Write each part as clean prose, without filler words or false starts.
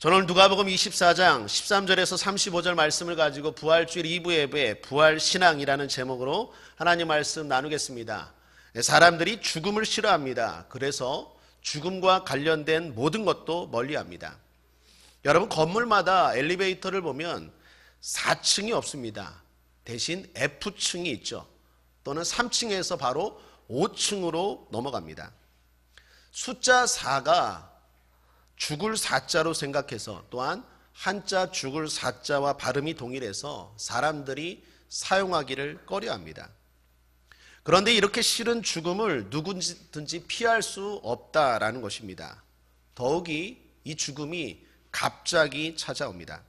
저는 오늘 누가복음 24장 13절에서 35절 말씀을 가지고 부활주일 2부 예배 부활신앙이라는 제목으로 하나님 말씀 나누겠습니다. 사람들이 죽음을 싫어합니다. 그래서 죽음과 관련된 모든 것도 멀리합니다. 여러분, 건물마다 엘리베이터를 보면 4층이 없습니다. 대신 F층이 있죠. 또는 3층에서 바로 5층으로 넘어갑니다. 숫자 4가 죽을 사자로 생각해서, 또한 한자 죽을 사자와 발음이 동일해서 사람들이 사용하기를 꺼려합니다. 그런데 이렇게 싫은 죽음을 누구든지 피할 수 없다라는 것입니다. 더욱이 이 죽음이 갑자기 찾아옵니다.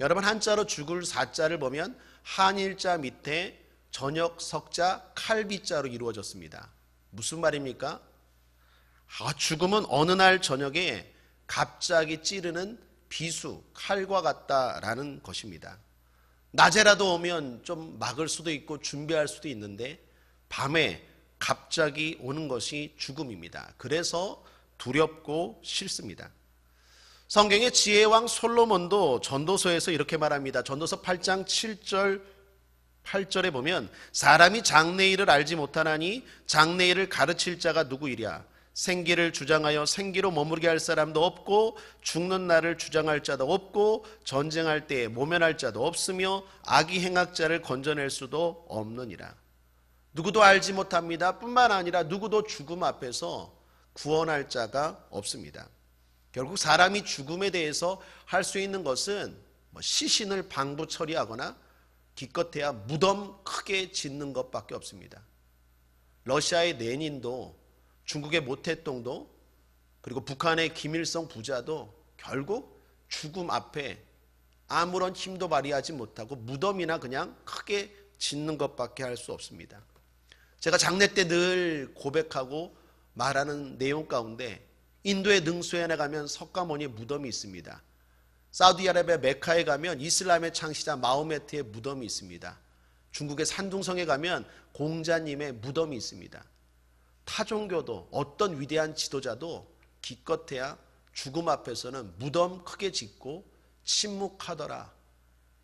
여러분, 한자로 죽을 사자를 보면 한일자 밑에 저녁 석자 칼비자로 이루어졌습니다. 무슨 말입니까? 죽음은 어느 날 저녁에 갑자기 찌르는 비수, 칼과 같다라는 것입니다. 낮에라도 오면 좀 막을 수도 있고 준비할 수도 있는데 밤에 갑자기 오는 것이 죽음입니다. 그래서 두렵고 싫습니다. 성경의 지혜왕 솔로몬도 전도서에서 이렇게 말합니다. 전도서 8장 7절 8절에 보면 사람이 장래일을 알지 못하나니 장래일을 가르칠 자가 누구이랴. 생기를 주장하여 생기로 머무르게 할 사람도 없고 죽는 날을 주장할 자도 없고 전쟁할 때에 모면할 자도 없으며 악이 행악자를 건져낼 수도 없느니라. 누구도 알지 못합니다. 뿐만 아니라 누구도 죽음 앞에서 구원할 자가 없습니다. 결국 사람이 죽음에 대해서 할 수 있는 것은 시신을 방부 처리하거나 기껏해야 무덤 크게 짓는 것밖에 없습니다. 러시아의 레닌도, 중국의 모태똥도, 그리고 북한의 김일성 부자도 결국 죽음 앞에 아무런 힘도 발휘하지 못하고 무덤이나 그냥 크게 짓는 것밖에 할 수 없습니다. 제가 장례 때 늘 고백하고 말하는 내용 가운데 인도의 능수엔에 가면 석가모니 무덤이 있습니다. 사우디아라비아 메카에 가면 이슬람의 창시자 마호메트의 무덤이 있습니다. 중국의 산둥성에 가면 공자님의 무덤이 있습니다. 타 종교도 어떤 위대한 지도자도 기껏해야 죽음 앞에서는 무덤 크게 짓고 침묵하더라,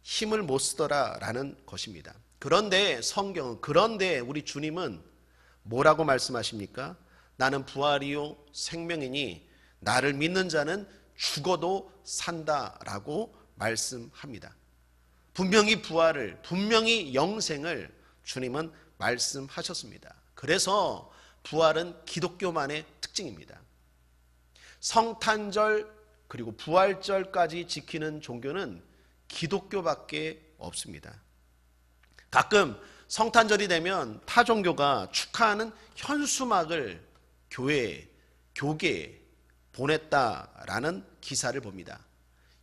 힘을 못 쓰더라 라는 것입니다. 그런데 성경은, 그런데 우리 주님은 뭐라고 말씀하십니까? 나는 부활이요 생명이니 나를 믿는 자는 죽어도 산다라고 말씀합니다. 분명히 부활을, 분명히 영생을 주님은 말씀하셨습니다. 그래서 부활은 기독교만의 특징입니다. 성탄절 그리고 부활절까지 지키는 종교는 기독교밖에 없습니다. 가끔 성탄절이 되면 타 종교가 축하하는 현수막을 교계에 보냈다라는 기사를 봅니다.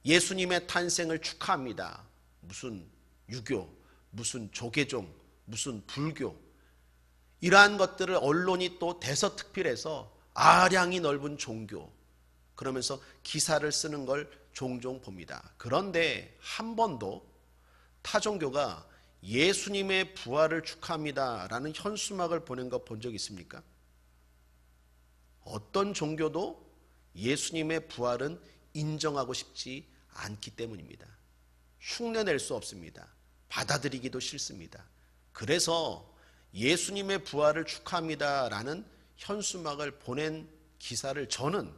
예수님의 탄생을 축하합니다. 무슨 유교, 무슨 조계종, 무슨 불교, 이러한 것들을 언론이 또 대서특필해서 아량이 넓은 종교, 그러면서 기사를 쓰는 걸 종종 봅니다. 그런데 한 번도 타 종교가 예수님의 부활을 축하합니다 라는 현수막을 보낸 거 본 적 있습니까? 어떤 종교도 예수님의 부활은 인정하고 싶지 않기 때문입니다. 흉내낼 수 없습니다. 받아들이기도 싫습니다. 그래서 예수님의 부활을 축하합니다 라는 현수막을 보낸 기사를 저는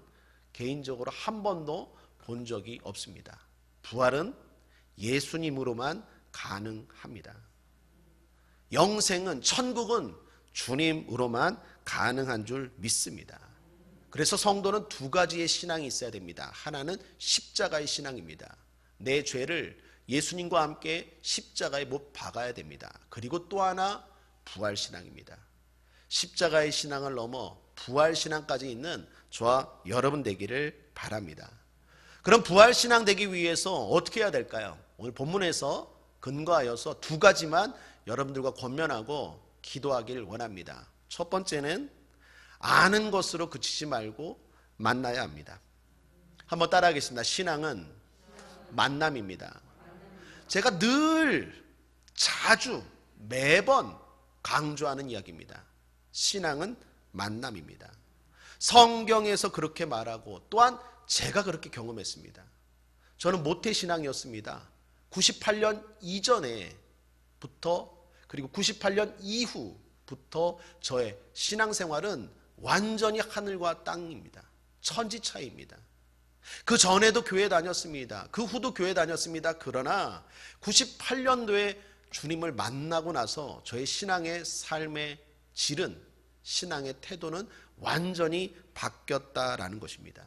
개인적으로 한 번도 본 적이 없습니다. 부활은 예수님으로만 가능합니다. 영생은, 천국은 주님으로만 가능한 줄 믿습니다. 그래서 성도는 두 가지의 신앙이 있어야 됩니다. 하나는 십자가의 신앙입니다. 내 죄를 예수님과 함께 십자가에 못 박아야 됩니다. 그리고 또 하나 부활신앙입니다. 십자가의 신앙을 넘어 부활신앙까지 있는 저와 여러분 되기를 바랍니다. 그럼 부활신앙 되기 위해서 어떻게 해야 될까요? 오늘 본문에서 근거하여서 두 가지만 여러분들과 권면하고 기도하기를 원합니다. 첫 번째는 아는 것으로 그치지 말고 만나야 합니다. 한번 따라하겠습니다. 신앙은 만남입니다. 제가 늘 자주 매번 강조하는 이야기입니다. 신앙은 만남입니다. 성경에서 그렇게 말하고 또한 제가 그렇게 경험했습니다. 저는 모태신앙이었습니다. 98년 이전에부터 그리고 98년 이후부터 저의 신앙생활은 완전히 하늘과 땅입니다. 천지 차이입니다. 그 전에도 교회 다녔습니다. 그 후도 교회 다녔습니다. 그러나 98년도에 주님을 만나고 나서 저의 신앙의 삶의 질은, 신앙의 태도는 완전히 바뀌었다라는 것입니다.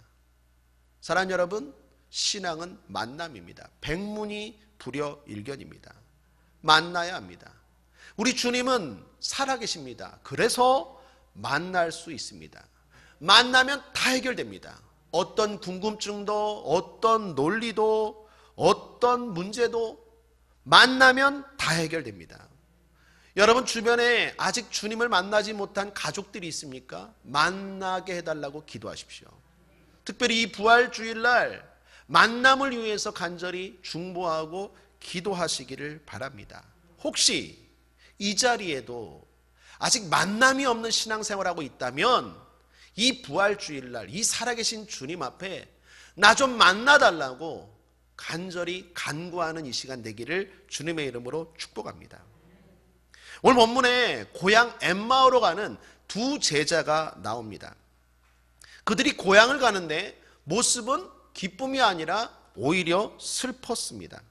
사랑하는 여러분, 신앙은 만남입니다. 백문이 불여일견입니다. 만나야 합니다. 우리 주님은 살아계십니다. 그래서 만날 수 있습니다. 만나면 다 해결됩니다. 어떤 궁금증도, 어떤 논리도, 어떤 문제도 만나면 다 해결됩니다. 여러분 주변에 아직 주님을 만나지 못한 가족들이 있습니까? 만나게 해달라고 기도하십시오. 특별히 이 부활주일날 만남을 위해서 간절히 중보하고 기도하시기를 바랍니다. 혹시 이 자리에도 아직 만남이 없는 신앙생활하고 있다면 이 부활주일날 이 살아계신 주님 앞에 나 좀 만나달라고 간절히 간구하는 이 시간 되기를 주님의 이름으로 축복합니다. 오늘 본문에 고향 엠마오로 가는 두 제자가 나옵니다. 그들이 고향을 가는데 모습은 기쁨이 아니라 오히려 슬펐습니다.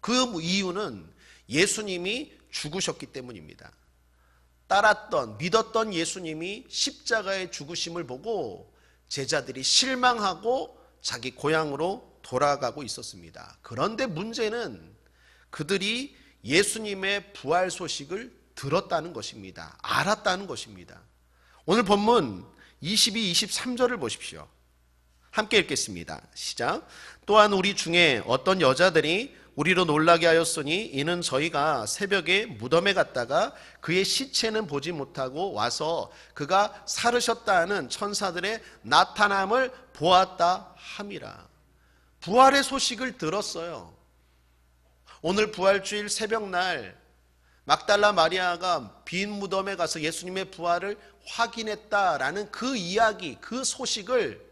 그 이유는 예수님이 죽으셨기 때문입니다. 따랐던, 믿었던 예수님이 십자가의 죽으심을 보고 제자들이 실망하고 자기 고향으로 돌아가고 있었습니다. 그런데 문제는 그들이 예수님의 부활 소식을 들었다는 것입니다. 알았다는 것입니다. 오늘 본문 22, 23절을 보십시오. 함께 읽겠습니다. 시작. 또한 우리 중에 어떤 여자들이 우리로 놀라게 하였으니 이는 저희가 새벽에 무덤에 갔다가 그의 시체는 보지 못하고 와서 그가 살으셨다 하는 천사들의 나타남을 보았다 함이라. 부활의 소식을 들었어요. 오늘 부활주일 새벽날 막달라 마리아가 빈 무덤에 가서 예수님의 부활을 확인했다라는 그 이야기, 그 소식을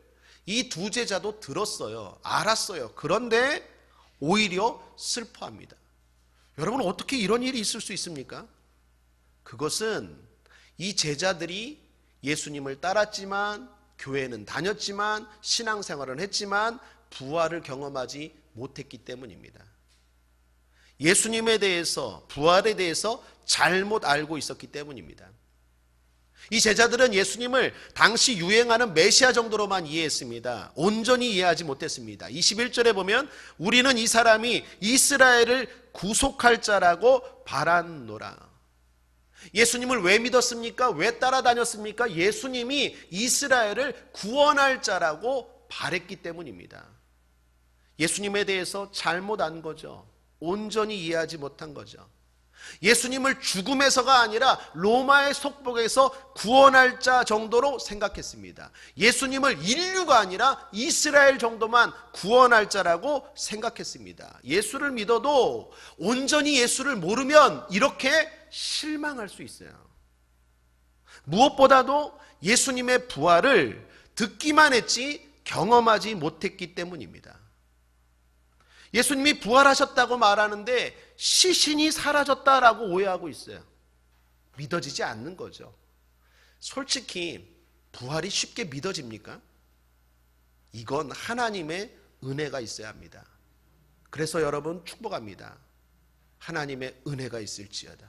이 두 제자도 들었어요. 알았어요. 그런데 오히려 슬퍼합니다. 여러분 어떻게 이런 일이 있을 수 있습니까? 그것은 이 제자들이 예수님을 따랐지만 교회는 다녔지만 신앙생활은 했지만 부활을 경험하지 못했기 때문입니다. 예수님에 대해서 부활에 대해서 잘못 알고 있었기 때문입니다. 이 제자들은 예수님을 당시 유행하는 메시아 정도로만 이해했습니다. 온전히 이해하지 못했습니다. 21절에 보면 우리는 이 사람이 이스라엘을 구속할 자라고 바랐노라. 예수님을 왜 믿었습니까? 왜 따라다녔습니까? 예수님이 이스라엘을 구원할 자라고 바랬기 때문입니다. 예수님에 대해서 잘못 안 거죠. 온전히 이해하지 못한 거죠. 예수님을 죽음에서가 아니라 로마의 속복에서 구원할 자 정도로 생각했습니다. 예수님을 인류가 아니라 이스라엘 정도만 구원할 자라고 생각했습니다. 예수를 믿어도 온전히 예수를 모르면 이렇게 실망할 수 있어요. 무엇보다도 예수님의 부활을 듣기만 했지 경험하지 못했기 때문입니다. 예수님이 부활하셨다고 말하는데 시신이 사라졌다라고 오해하고 있어요. 믿어지지 않는 거죠. 솔직히 부활이 쉽게 믿어집니까? 이건 하나님의 은혜가 있어야 합니다. 그래서 여러분 축복합니다. 하나님의 은혜가 있을지어다.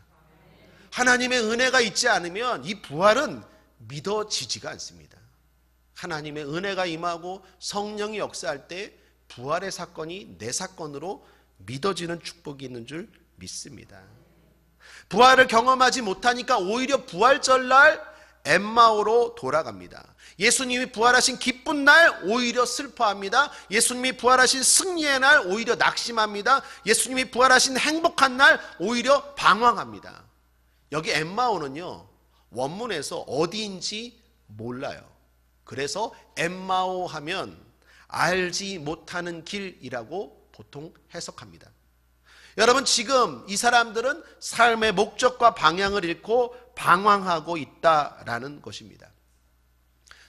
하나님의 은혜가 있지 않으면 이 부활은 믿어지지가 않습니다. 하나님의 은혜가 임하고 성령이 역사할 때 부활의 사건이 내 사건으로 믿어지는 축복이 있는 줄 믿습니다. 부활을 경험하지 못하니까 오히려 부활절날 엠마오로 돌아갑니다. 예수님이 부활하신 기쁜 날 오히려 슬퍼합니다. 예수님이 부활하신 승리의 날 오히려 낙심합니다. 예수님이 부활하신 행복한 날 오히려 방황합니다. 여기 엠마오는요, 원문에서 어디인지 몰라요. 그래서 엠마오 하면 알지 못하는 길이라고 보통 해석합니다. 여러분 지금 이 사람들은 삶의 목적과 방향을 잃고 방황하고 있다라는 것입니다.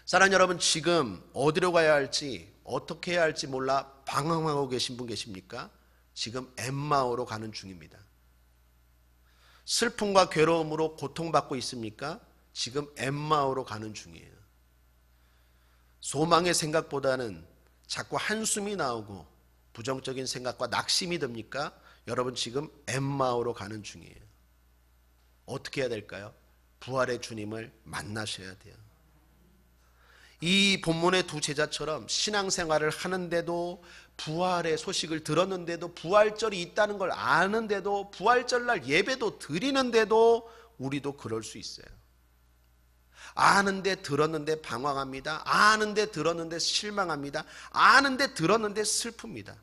사랑하는 여러분, 지금 어디로 가야 할지 어떻게 해야 할지 몰라 방황하고 계신 분 계십니까? 지금 엠마오로 가는 중입니다. 슬픔과 괴로움으로 고통받고 있습니까? 지금 엠마오로 가는 중이에요. 소망의 생각보다는 자꾸 한숨이 나오고 부정적인 생각과 낙심이 듭니까? 여러분 지금 엠마오로 가는 중이에요. 어떻게 해야 될까요? 부활의 주님을 만나셔야 돼요. 이 본문의 두 제자처럼 신앙생활을 하는데도, 부활의 소식을 들었는데도, 부활절이 있다는 걸 아는데도, 부활절날 예배도 드리는데도 우리도 그럴 수 있어요. 아는데 들었는데 방황합니다. 아는데 들었는데 실망합니다. 아는데 들었는데 슬픕니다.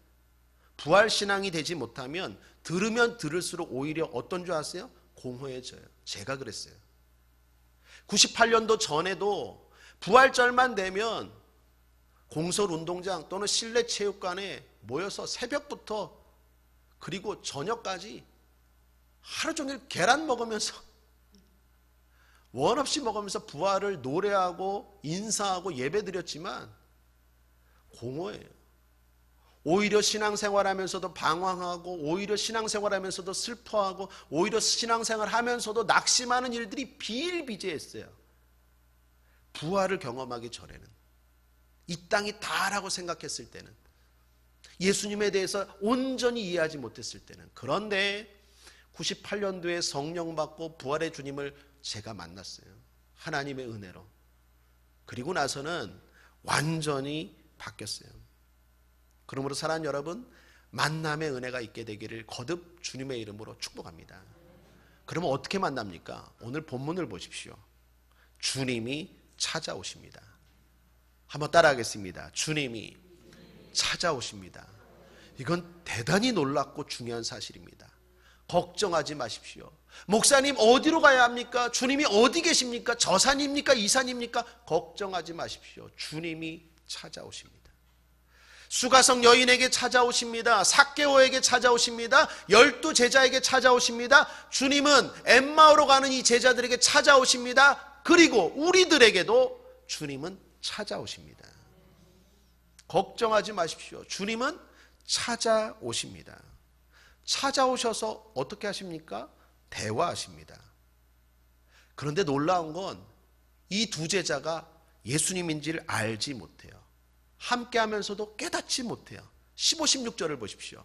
부활신앙이 되지 못하면 들으면 들을수록 오히려 어떤 줄 아세요? 공허해져요. 제가 그랬어요. 98년도 전에도 부활절만 되면 공설운동장 또는 실내체육관에 모여서 새벽부터 그리고 저녁까지 하루 종일 계란 먹으면서 원 없이 먹으면서 부활을 노래하고 인사하고 예배드렸지만 공허해요. 오히려 신앙생활하면서도 방황하고, 오히려 신앙생활하면서도 슬퍼하고, 오히려 신앙생활하면서도 낙심하는 일들이 비일비재했어요. 부활을 경험하기 전에는, 이 땅이 다라고 생각했을 때는, 예수님에 대해서 온전히 이해하지 못했을 때는. 그런데 98년도에 성령 받고 부활의 주님을 제가 만났어요. 하나님의 은혜로. 그리고 나서는 완전히 바뀌었어요. 그러므로 사랑하는 여러분, 만남의 은혜가 있게 되기를 거듭 주님의 이름으로 축복합니다. 그러면 어떻게 만납니까? 오늘 본문을 보십시오. 주님이 찾아오십니다. 한번 따라하겠습니다. 주님이 찾아오십니다. 이건 대단히 놀랍고 중요한 사실입니다. 걱정하지 마십시오. 목사님 어디로 가야 합니까? 주님이 어디 계십니까? 저 산입니까? 이 산입니까? 걱정하지 마십시오. 주님이 찾아오십니다. 수가성 여인에게 찾아오십니다. 삭개오에게 찾아오십니다. 12제자에게 찾아오십니다. 주님은 엠마오로 가는 이 제자들에게 찾아오십니다. 그리고 우리들에게도 주님은 찾아오십니다. 걱정하지 마십시오. 주님은 찾아오십니다. 찾아오셔서 어떻게 하십니까? 대화하십니다. 그런데 놀라운 건 이 두 제자가 예수님인지를 알지 못해요. 함께 하면서도 깨닫지 못해요. 15, 16절을 보십시오.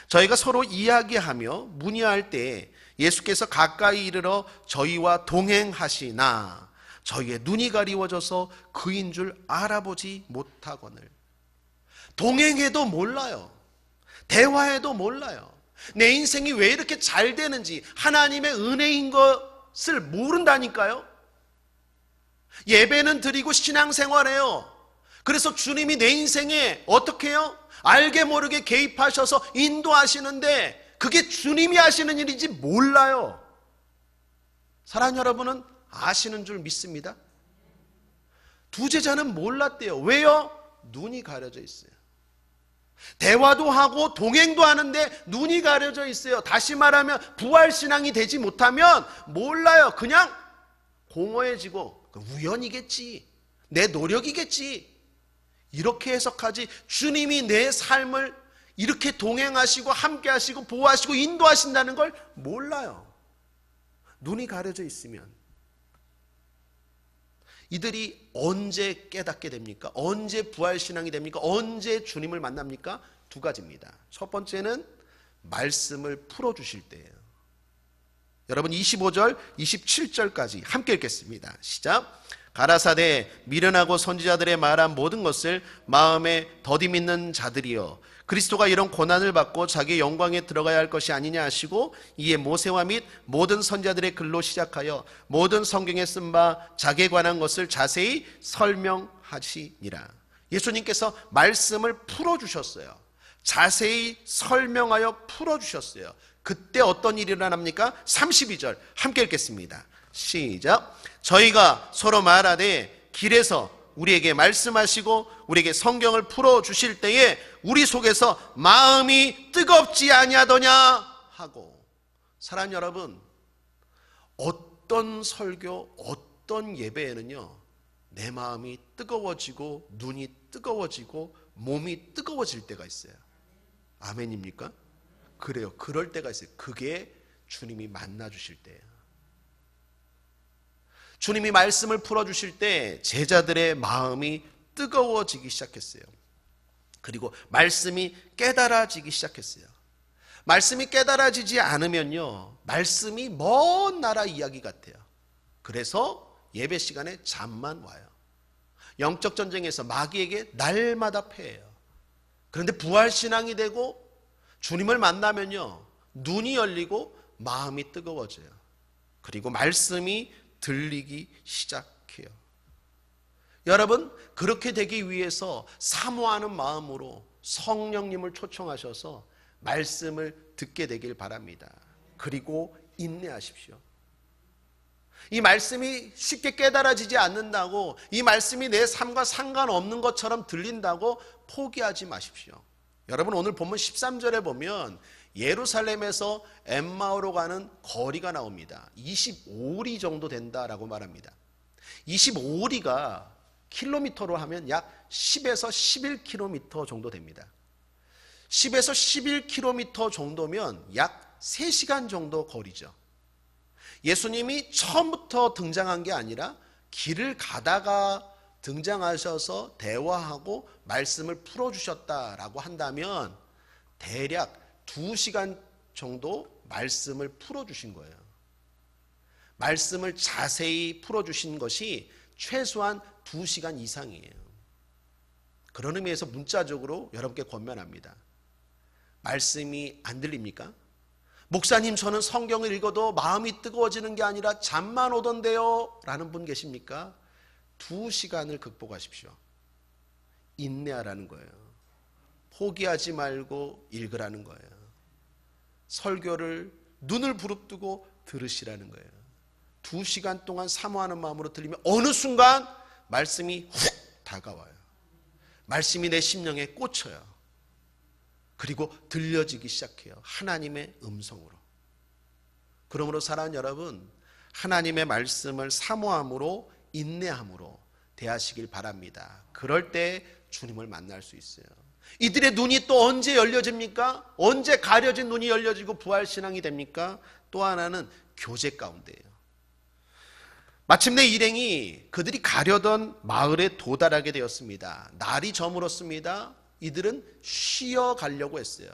저희가 서로 이야기하며 문의할 때 예수께서 가까이 이르러 저희와 동행하시나 저희의 눈이 가리워져서 그인 줄 알아보지 못하거늘. 동행해도 몰라요. 대화해도 몰라요. 내 인생이 왜 이렇게 잘 되는지, 하나님의 은혜인 것을 모른다니까요. 예배는 드리고 신앙생활해요. 그래서 주님이 내 인생에 어떻게 해요? 알게 모르게 개입하셔서 인도하시는데 그게 주님이 하시는 일인지 몰라요. 사랑하는 여러분은 아시는 줄 믿습니다. 두 제자는 몰랐대요. 왜요? 눈이 가려져 있어요. 대화도 하고 동행도 하는데 눈이 가려져 있어요. 다시 말하면 부활신앙이 되지 못하면 몰라요. 그냥 공허해지고 우연이겠지, 내 노력이겠지, 이렇게 해석하지, 주님이 내 삶을 이렇게 동행하시고 함께 하시고 보호하시고 인도하신다는 걸 몰라요. 눈이 가려져 있으면. 이들이 언제 깨닫게 됩니까? 언제 부활신앙이 됩니까? 언제 주님을 만납니까? 두 가지입니다. 첫 번째는 말씀을 풀어주실 때예요. 여러분 25절 27절까지 함께 읽겠습니다. 시작. 가라사대 미련하고 선지자들의 말한 모든 것을 마음에 더디 믿는 자들이여, 그리스도가 이런 고난을 받고 자기의 영광에 들어가야 할 것이 아니냐 하시고, 이에 모세와 및 모든 선지자들의 글로 시작하여 모든 성경에 쓴 바 자기에 관한 것을 자세히 설명하시니라. 예수님께서 말씀을 풀어주셨어요. 자세히 설명하여 풀어주셨어요. 그때 어떤 일이 일어납니까? 32절 함께 읽겠습니다. 시작. 저희가 서로 말하되 길에서 우리에게 말씀하시고 우리에게 성경을 풀어주실 때에 우리 속에서 마음이 뜨겁지 아니하더냐 하고. 사랑하는 여러분, 어떤 설교, 어떤 예배에는요 내 마음이 뜨거워지고 눈이 뜨거워지고 몸이 뜨거워질 때가 있어요. 아멘입니까? 그래요. 그럴 때가 있어요. 그게 주님이 만나 주실 때예요. 주님이 말씀을 풀어주실 때 제자들의 마음이 뜨거워지기 시작했어요. 그리고 말씀이 깨달아지기 시작했어요. 말씀이 깨달아지지 않으면요, 말씀이 먼 나라 이야기 같아요. 그래서 예배 시간에 잠만 와요. 영적 전쟁에서 마귀에게 날마다 패해요. 그런데 부활신앙이 되고 주님을 만나면요, 눈이 열리고 마음이 뜨거워져요. 그리고 말씀이 들리기 시작해요. 여러분, 그렇게 되기 위해서 사모하는 마음으로 성령님을 초청하셔서 말씀을 듣게 되길 바랍니다. 그리고 인내하십시오. 이 말씀이 쉽게 깨달아지지 않는다고, 이 말씀이 내 삶과 상관없는 것처럼 들린다고 포기하지 마십시오. 여러분, 오늘 본문 13절에 보면 예루살렘에서 엠마오로 가는 거리가 나옵니다. 25리 정도 된다라고 말합니다. 25리가 킬로미터로 하면 약 10에서 11km 정도 됩니다. 10에서 11km 정도면 약 3시간 정도 거리죠. 예수님이 처음부터 등장한 게 아니라 길을 가다가 등장하셔서 대화하고 말씀을 풀어주셨다라고 한다면 대략 2시간 정도 말씀을 풀어주신 거예요. 말씀을 자세히 풀어주신 것이 최소한 2시간 이상이에요. 그런 의미에서 문자적으로 여러분께 권면합니다. 말씀이 안 들립니까? 목사님, 저는 성경을 읽어도 마음이 뜨거워지는 게 아니라 잠만 오던데요 라는 분 계십니까? 2시간을 극복하십시오. 인내하라는 거예요. 포기하지 말고 읽으라는 거예요. 설교를 눈을 부릅뜨고 들으시라는 거예요. 2시간 동안 사모하는 마음으로 들리면 어느 순간 말씀이 훅 다가와요. 말씀이 내 심령에 꽂혀요. 그리고 들려지기 시작해요. 하나님의 음성으로. 그러므로 사랑하는 여러분, 하나님의 말씀을 사모함으로 인내함으로 대하시길 바랍니다. 그럴 때 주님을 만날 수 있어요. 이들의 눈이 또 언제 열려집니까? 언제 가려진 눈이 열려지고 부활신앙이 됩니까? 또 하나는 교제 가운데예요. 마침내 일행이 그들이 가려던 마을에 도달하게 되었습니다. 날이 저물었습니다. 이들은 쉬어 가려고 했어요.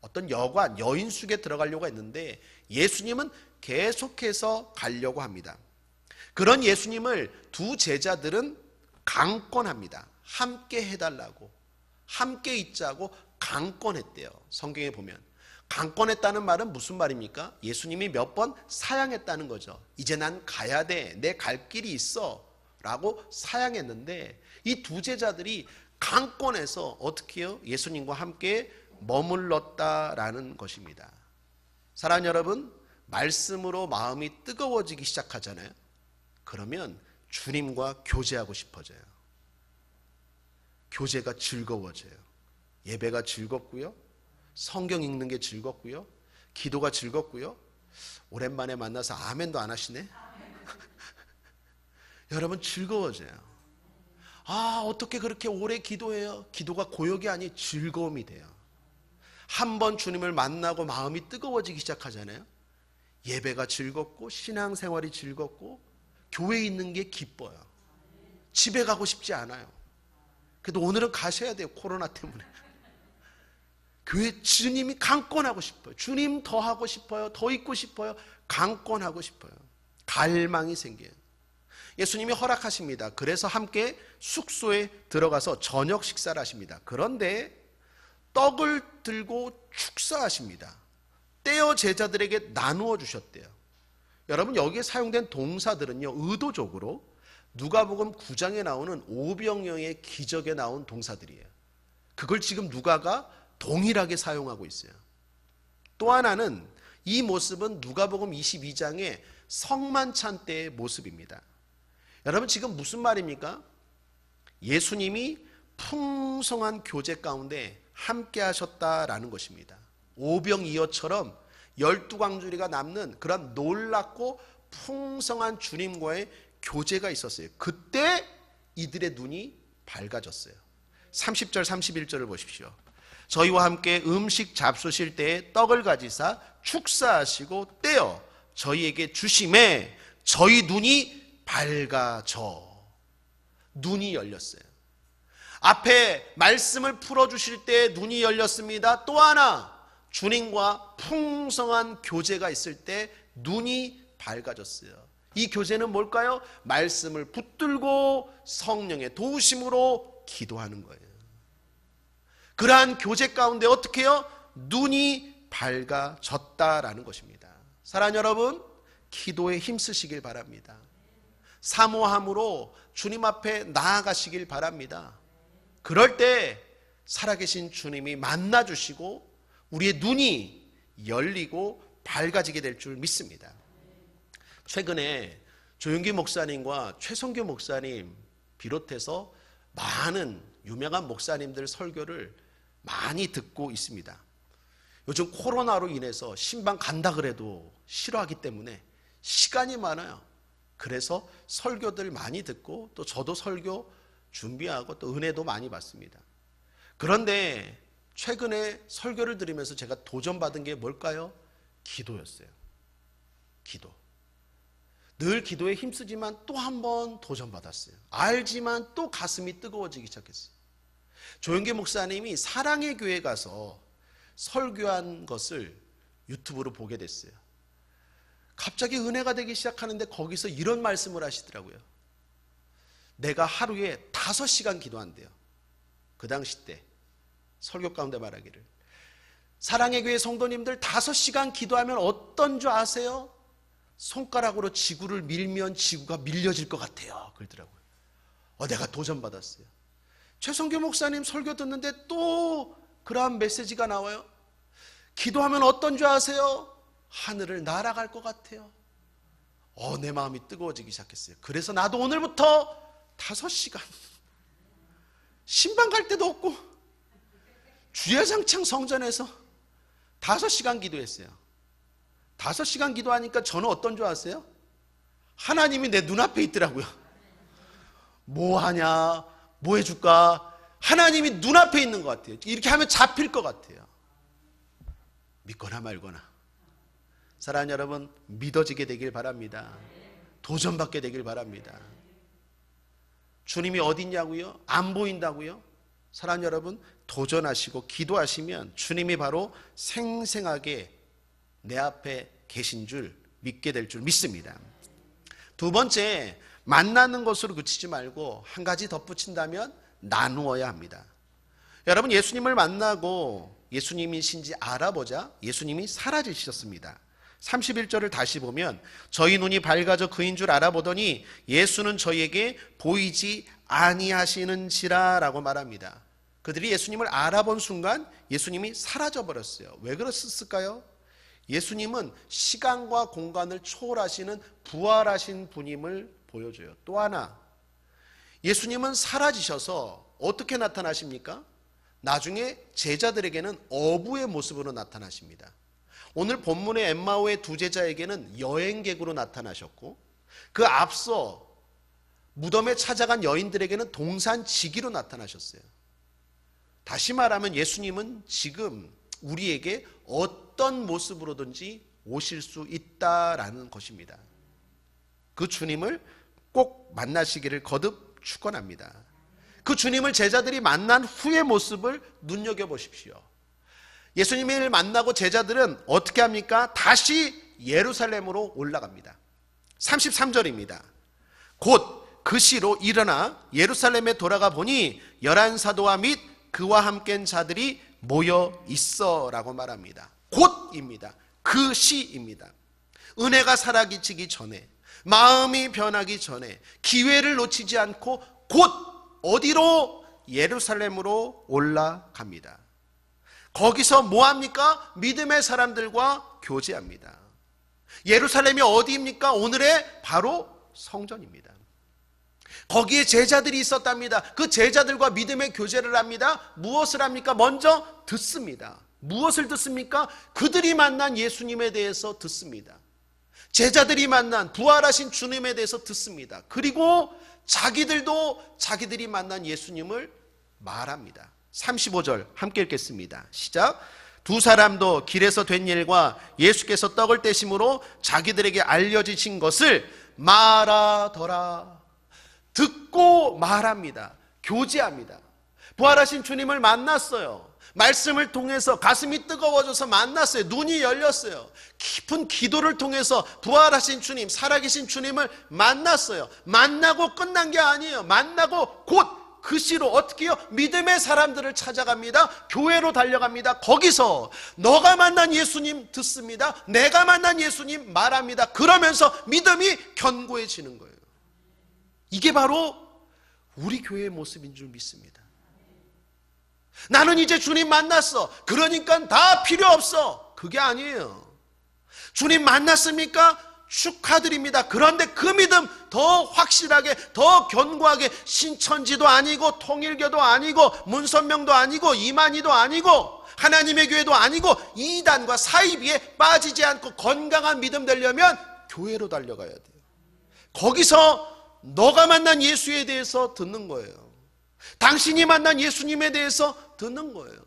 어떤 여관, 여인숙에 들어가려고 했는데 예수님은 계속해서 가려고 합니다. 그런 예수님을 두 제자들은 강권합니다. 함께 해달라고, 함께 있자고 강권했대요. 성경에 보면 강권했다는 말은 무슨 말입니까? 예수님이 몇 번 사양했다는 거죠. 이제 난 가야 돼, 내 갈 길이 있어 라고 사양했는데 이 두 제자들이 강권해서 어떻게 해요? 예수님과 함께 머물렀다라는 것입니다. 사랑하는 여러분, 말씀으로 마음이 뜨거워지기 시작하잖아요. 그러면 주님과 교제하고 싶어져요. 교제가 즐거워져요. 예배가 즐겁고요, 성경 읽는 게 즐겁고요, 기도가 즐겁고요. 오랜만에 만나서 아멘도 안 하시네. 여러분, 즐거워져요. 아, 어떻게 그렇게 오래 기도해요? 기도가 고역이 아니 즐거움이 돼요. 한번 주님을 만나고 마음이 뜨거워지기 시작하잖아요. 예배가 즐겁고 신앙생활이 즐겁고 교회에 있는 게 기뻐요. 집에 가고 싶지 않아요. 그래도 오늘은 가셔야 돼요. 코로나 때문에. 교회 주님이 강권하고 싶어요. 주님 더 하고 싶어요. 더 있고 싶어요. 강권하고 싶어요. 갈망이 생겨요. 예수님이 허락하십니다. 그래서 함께 숙소에 들어가서 저녁 식사를 하십니다. 그런데 떡을 들고 축사하십니다. 떼어 제자들에게 나누어 주셨대요. 여러분, 여기에 사용된 동사들은요, 의도적으로 누가복음 9장에 나오는 오병이어의 기적에 나온 동사들이에요. 그걸 지금 누가가 동일하게 사용하고 있어요. 또 하나는 이 모습은 누가복음 22장의 성만찬 때의 모습입니다. 여러분, 지금 무슨 말입니까? 예수님이 풍성한 교제 가운데 함께 하셨다라는 것입니다. 오병이어처럼 12광주리가 남는 그런 놀랍고 풍성한 주님과의 교제가 있었어요. 그때 이들의 눈이 밝아졌어요. 30절 31절을 보십시오. 저희와 함께 음식 잡수실 때에 떡을 가지사 축사하시고 떼어 저희에게 주심에 저희 눈이 밝아져. 눈이 열렸어요. 앞에 말씀을 풀어주실 때 눈이 열렸습니다. 또 하나 주님과 풍성한 교제가 있을 때 눈이 밝아졌어요. 이 교제는 뭘까요? 말씀을 붙들고 성령의 도우심으로 기도하는 거예요. 그러한 교제 가운데 어떻게 해요? 눈이 밝아졌다라는 것입니다. 사랑하는 여러분, 기도에 힘쓰시길 바랍니다. 사모함으로 주님 앞에 나아가시길 바랍니다. 그럴 때 살아계신 주님이 만나주시고 우리의 눈이 열리고 밝아지게 될 줄 믿습니다. 최근에 조용기 목사님과 최성규 목사님 비롯해서 많은 유명한 목사님들 설교를 많이 듣고 있습니다. 요즘 코로나로 인해서 신방 간다 그래도 싫어하기 때문에 시간이 많아요. 그래서 설교들 많이 듣고 또 저도 설교 준비하고 또 은혜도 많이 받습니다. 그런데 최근에 설교를 들으면서 제가 도전받은 게 뭘까요? 기도였어요. 기도. 늘 기도에 힘쓰지만 또 한 번 도전받았어요. 알지만 또 가슴이 뜨거워지기 시작했어요. 조영기 목사님이 사랑의 교회 가서 설교한 것을 유튜브로 보게 됐어요. 갑자기 은혜가 되기 시작하는데 거기서 이런 말씀을 하시더라고요. 내가 하루에 5시간 기도한대요. 그 당시 때 설교 가운데 말하기를 사랑의 교회 성도님들 5시간 기도하면 어떤 줄 아세요? 손가락으로 지구를 밀면 지구가 밀려질 것 같아요. 그러더라고요. 내가 도전받았어요. 최성규 목사님 설교 듣는데 또 그러한 메시지가 나와요. 기도하면 어떤 줄 아세요? 하늘을 날아갈 것 같아요. 내 마음이 뜨거워지기 시작했어요. 그래서 나도 오늘부터 5시간 신방 갈 데도 없고 주야장창 성전에서 5시간 기도했어요. 5시간 기도하니까 저는 어떤 줄 아세요? 하나님이 내 눈앞에 있더라고요. 뭐 하냐, 뭐 해줄까? 하나님이 눈앞에 있는 것 같아요. 이렇게 하면 잡힐 것 같아요. 믿거나 말거나. 사랑하는 여러분, 믿어지게 되길 바랍니다. 도전받게 되길 바랍니다. 주님이 어디 있냐고요? 안 보인다고요? 사랑하는 여러분, 도전하시고 기도하시면 주님이 바로 생생하게 내 앞에 계신 줄 믿게 될 줄 믿습니다. 두 번째, 만나는 것으로 그치지 말고 한 가지 덧붙인다면 나누어야 합니다. 여러분, 예수님을 만나고 예수님이신지 알아보자 예수님이 사라지셨습니다. 31절을 다시 보면 저희 눈이 밝아져 그인 줄 알아보더니 예수는 저희에게 보이지 아니하시는지라 라고 말합니다. 그들이 예수님을 알아본 순간 예수님이 사라져 버렸어요. 왜 그랬을까요? 예수님은 시간과 공간을 초월하시는 부활하신 분임을 보여줘요. 또 하나, 예수님은 사라지셔서 어떻게 나타나십니까? 나중에 제자들에게는 어부의 모습으로 나타나십니다. 오늘 본문의 엠마오의 두 제자에게는 여행객으로 나타나셨고 그 앞서 무덤에 찾아간 여인들에게는 동산지기로 나타나셨어요. 다시 말하면 예수님은 지금 우리에게 어떤 모습으로든지 오실 수 있다라는 것입니다. 그 주님을 꼭 만나시기를 거듭 축원합니다. 그 주님을 제자들이 만난 후의 모습을 눈여겨보십시오. 예수님을 만나고 제자들은 어떻게 합니까? 다시 예루살렘으로 올라갑니다. 33절입니다. 곧 그 시로 일어나 예루살렘에 돌아가 보니 11사도와 및 그와 함께한 자들이 모여 있어 라고 말합니다. 곧입니다. 그 시입니다. 은혜가 사라지기 전에, 마음이 변하기 전에 기회를 놓치지 않고 곧 어디로? 예루살렘으로 올라갑니다. 거기서 뭐합니까? 믿음의 사람들과 교제합니다. 예루살렘이 어디입니까? 오늘의 바로 성전입니다. 거기에 제자들이 있었답니다. 그 제자들과 믿음의 교제를 합니다. 무엇을 합니까? 먼저 듣습니다. 무엇을 듣습니까? 그들이 만난 예수님에 대해서 듣습니다. 제자들이 만난 부활하신 주님에 대해서 듣습니다. 그리고 자기들도 자기들이 만난 예수님을 말합니다. 35절 함께 읽겠습니다. 시작. 두 사람도 길에서 된 일과 예수께서 떡을 떼심으로 자기들에게 알려지신 것을 말하더라. 듣고 말합니다. 교제합니다. 부활하신 주님을 만났어요. 말씀을 통해서 가슴이 뜨거워져서 만났어요. 눈이 열렸어요. 깊은 기도를 통해서 부활하신 주님, 살아계신 주님을 만났어요. 만나고 끝난 게 아니에요. 만나고 곧 그 시로 어떻게 해요? 믿음의 사람들을 찾아갑니다. 교회로 달려갑니다. 거기서 너가 만난 예수님 듣습니다. 내가 만난 예수님 말합니다. 그러면서 믿음이 견고해지는 거예요. 이게 바로 우리 교회의 모습인 줄 믿습니다. 나는 이제 주님 만났어. 그러니까 다 필요 없어. 그게 아니에요. 주님 만났습니까? 축하드립니다. 그런데 그 믿음 더 확실하게, 더 견고하게 신천지도 아니고 통일교도 아니고 문선명도 아니고 이만희도 아니고 하나님의 교회도 아니고 이단과 사이비에 빠지지 않고 건강한 믿음 되려면 교회로 달려가야 돼요. 거기서 너가 만난 예수에 대해서 듣는 거예요. 당신이 만난 예수님에 대해서 듣는 거예요.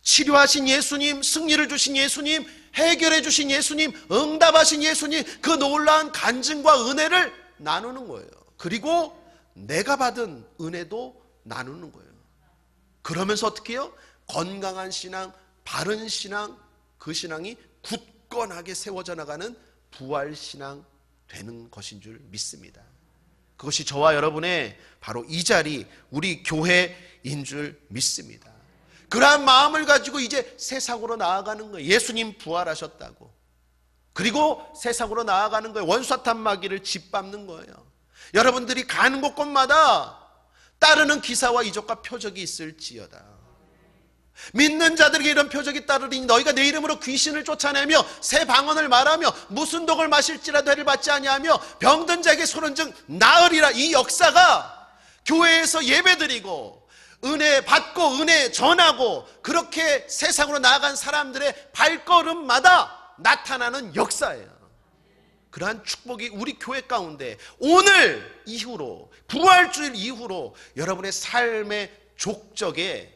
치료하신 예수님, 승리를 주신 예수님, 해결해 주신 예수님, 응답하신 예수님, 그 놀라운 간증과 은혜를 나누는 거예요. 그리고 내가 받은 은혜도 나누는 거예요. 그러면서 어떻게 해요? 건강한 신앙, 바른 신앙, 그 신앙이 굳건하게 세워져 나가는 부활신앙 되는 것인 줄 믿습니다. 그것이 저와 여러분의 바로 이 자리, 우리 교회인 줄 믿습니다. 그러한 마음을 가지고 이제 세상으로 나아가는 거예요. 예수님 부활하셨다고. 그리고 세상으로 나아가는 거예요. 원수사탄 마귀를 짓밟는 거예요. 여러분들이 가는 곳곳마다 따르는 기사와 이적과 표적이 있을지어다. 믿는 자들에게 이런 표적이 따르리니 너희가 내 이름으로 귀신을 쫓아내며 새 방언을 말하며 무슨 독을 마실지라도 해를 받지 아니하며 병든 자에게 소른즉 나으리라. 이 역사가 교회에서 예배드리고 은혜 받고 은혜 전하고 그렇게 세상으로 나아간 사람들의 발걸음마다 나타나는 역사예요. 그러한 축복이 우리 교회 가운데 오늘 이후로, 부활주일 이후로 여러분의 삶의 족적에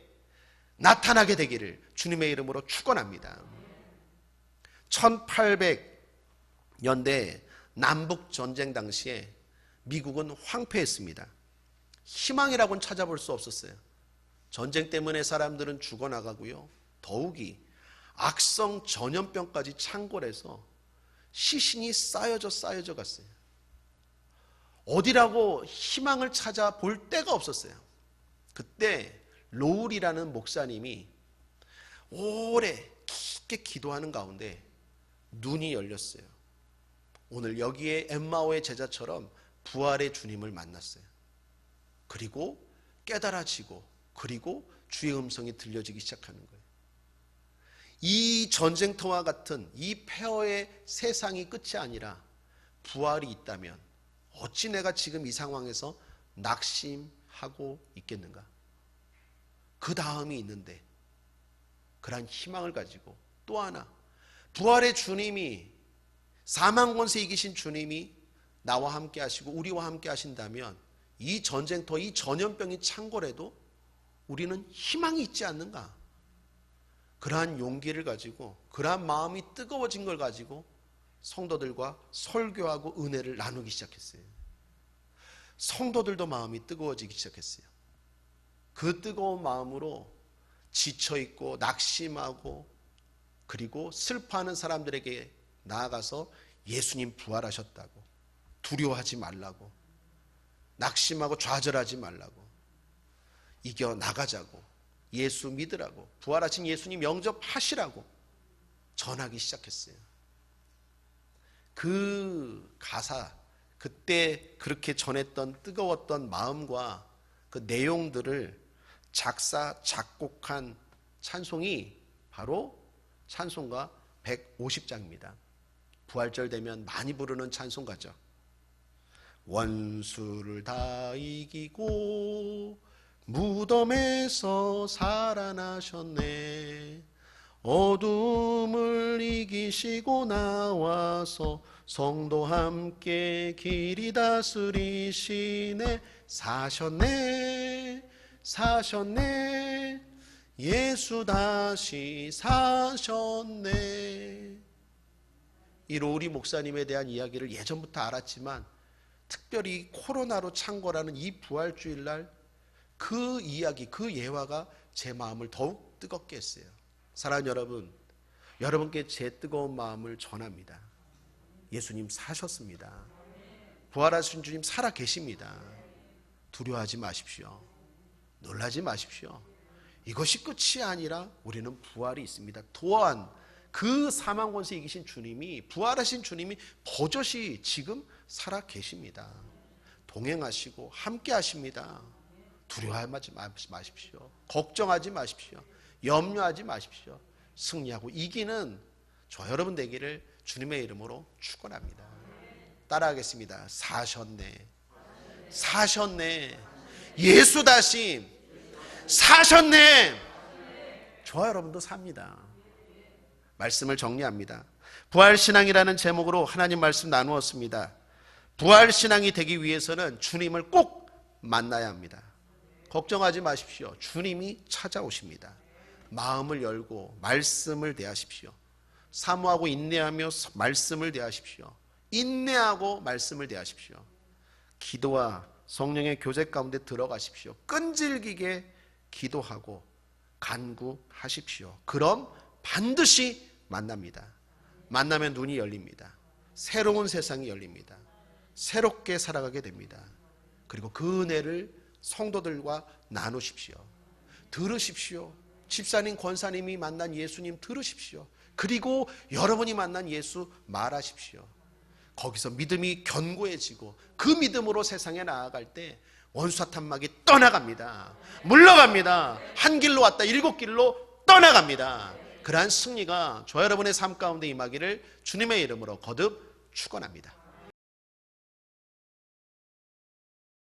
나타나게 되기를 주님의 이름으로 축원합니다. 1800년대 남북전쟁 당시에 미국은 황폐했습니다. 희망이라고는 찾아볼 수 없었어요. 전쟁 때문에 사람들은 죽어나가고요. 더욱이 악성 전염병까지 창궐해서 시신이 쌓여져 갔어요. 어디라고 희망을 찾아볼 데가 없었어요. 그때 로울이라는 목사님이 오래 깊게 기도하는 가운데 눈이 열렸어요. 오늘 여기에 엠마오의 제자처럼 부활의 주님을 만났어요. 그리고 깨달아지고 그리고 주의 음성이 들려지기 시작하는 거예요. 이 전쟁터와 같은 이 폐허의 세상이 끝이 아니라 부활이 있다면 어찌 내가 지금 이 상황에서 낙심하고 있겠는가? 그 다음이 있는데 그러한 희망을 가지고 또 하나 부활의 주님이 사망 권세 이기신 주님이 나와 함께 하시고 우리와 함께 하신다면 이 전쟁터, 이 전염병이 창궐해도 우리는 희망이 있지 않는가? 그러한 용기를 가지고 그러한 마음이 뜨거워진 걸 가지고 성도들과 설교하고 은혜를 나누기 시작했어요. 성도들도 마음이 뜨거워지기 시작했어요. 그 뜨거운 마음으로 지쳐있고 낙심하고 그리고 슬퍼하는 사람들에게 나아가서 예수님 부활하셨다고, 두려워하지 말라고, 낙심하고 좌절하지 말라고, 이겨나가자고, 예수 믿으라고, 부활하신 예수님 영접하시라고 전하기 시작했어요. 그 가사, 그때 그렇게 전했던 뜨거웠던 마음과 그 내용들을 작사, 작곡한 찬송이 바로 찬송가 150장입니다. 부활절 되면 많이 부르는 찬송가죠. 원수를 다 이기고 무덤에서 살아나셨네. 어둠을 이기시고 나와서 성도 함께 길이 다스리시네. 사셨네 사셨네 예수 다시 사셨네. 이 로리 목사님에 대한 이야기를 예전부터 알았지만 특별히 코로나로 창궐하는 이 부활주일날 그 이야기, 그 예화가 제 마음을 더욱 뜨겁게 했어요. 사랑하는 여러분, 여러분께 제 뜨거운 마음을 전합니다. 예수님 사셨습니다. 부활하신 주님 살아 계십니다. 두려워하지 마십시오. 놀라지 마십시오. 이것이 끝이 아니라 우리는 부활이 있습니다. 또한 그 사망 권세 이기신 주님이, 부활하신 주님이 버젓이 지금 살아 계십니다. 동행하시고 함께 하십니다. 두려워하지 마십시오. 걱정하지 마십시오. 염려하지 마십시오. 승리하고 이기는 저 여러분 되기를 주님의 이름으로 축원합니다. 따라하겠습니다. 사셨네 사셨네 예수 다시 사셨네. 저와 여러분도 삽니다. 말씀을 정리합니다. 부활신앙이라는 제목으로 하나님 말씀 나누었습니다. 부활신앙이 되기 위해서는 주님을 꼭 만나야 합니다. 걱정하지 마십시오. 주님이 찾아오십니다. 마음을 열고 말씀을 대하십시오. 사모하고 인내하며 말씀을 대하십시오. 인내하고 말씀을 대하십시오. 기도와 성령의 교제 가운데 들어가십시오. 끈질기게 기도하고 간구하십시오. 그럼 반드시 만납니다. 만나면 눈이 열립니다. 새로운 세상이 열립니다. 새롭게 살아가게 됩니다. 그리고 그 은혜를 성도들과 나누십시오. 들으십시오. 집사님, 권사님이 만난 예수님 들으십시오. 그리고 여러분이 만난 예수 말하십시오. 거기서 믿음이 견고해지고 그 믿음으로 세상에 나아갈 때 원수사탄막이 떠나갑니다. 물러갑니다. 한 길로 왔다 7길로 떠나갑니다. 그러한 승리가 저 여러분의 삶 가운데 임하기를 주님의 이름으로 거듭 축원합니다.